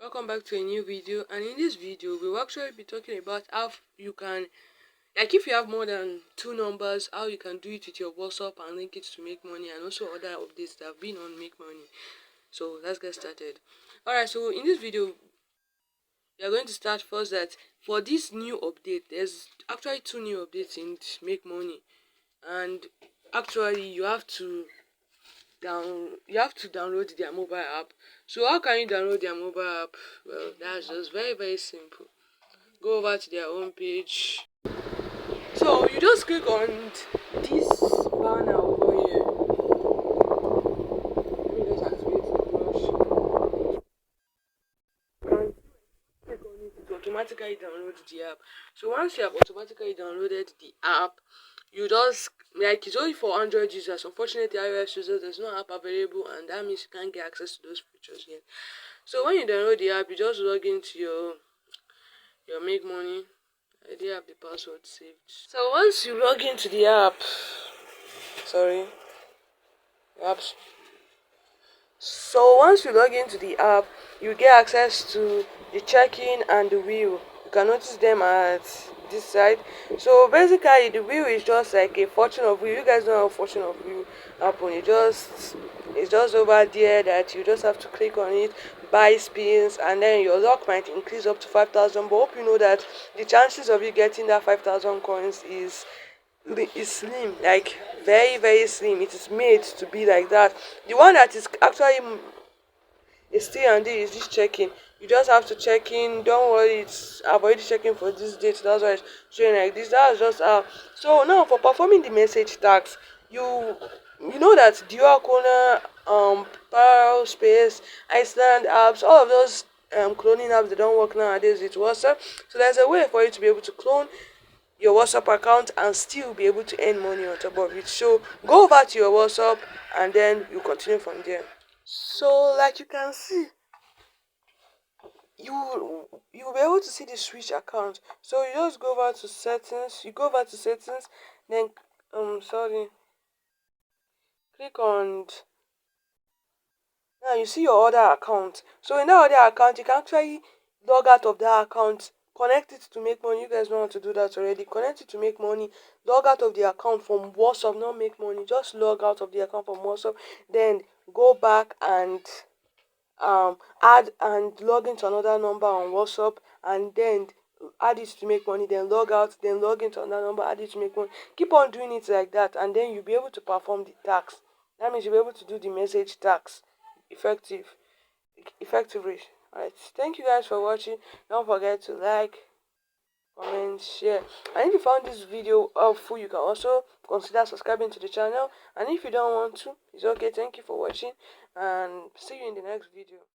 Welcome back to a new video, and in this video we'll actually be talking about how you can, like, if you have more than two numbers, how you can do it with your WhatsApp and link it to Make Money, and also other updates that have been on Make Money. So let's get started. Alright, so in this video we are going to start first that for this new update, there's actually two new updates in Make Money, and actually you have to download their mobile app. So how can you download their mobile app? Well, that's just very simple. Go over to their home page. So you just click on this banner over here. Let me just activate the brush. And click on it, it automatically download the app. So once you have automatically downloaded the app, you just, like, it's only for Android users. Unfortunately, iOS users, there's no app available, and that means you can't get access to those features yet. So when you download the app, you just log into your Make Money. I do have the password saved. So once you log into the app, apps. So once you log into the app, you get access to the check-in and the wheel. You can notice them at this side. So basically, the wheel is just like a fortune of wheel. You guys know how fortune of wheel happen. It's just over there that you just have to click on it, buy spins, and then your luck might increase up to 5,000. But hope you know that the chances of you getting that 5,000 coins is slim, like very slim. It is made to be like that. The one that is actually is still and is this checking. You just have to check in. Don't worry, I've already checking for this date. That's why it's showing like this. That's just how. So now for performing the message tags, you know that dual corner, parallel space, Iceland apps, all of those cloning apps, they don't work nowadays with WhatsApp. So there's a way for you to be able to clone your WhatsApp account and still be able to earn money on top of it. So go over to your WhatsApp and then you continue from there. So like you can see, you'll be able to see the switch account. So you just go over to settings, then click on, now you see your other account. So in that other account, you can actually log out of that account, connect it to Make Money. You guys know how to do that already. Connect it to Make Money, log out of the account from WhatsApp, not Make Money. Just log out of the account from WhatsApp, then go back and add and log into another number on WhatsApp, and then add it to Make Money, then log out, then log into another number, add it to Make Money. Keep on doing it like that, and then you'll be able to perform the task. That means you'll be able to do the message task effectively. Alright, thank you guys for watching. Don't forget to like, comment, share, and if you found this video helpful, you can also consider subscribing to the channel. And if you don't want to, it's okay. Thank you for watching, and see you in the next video.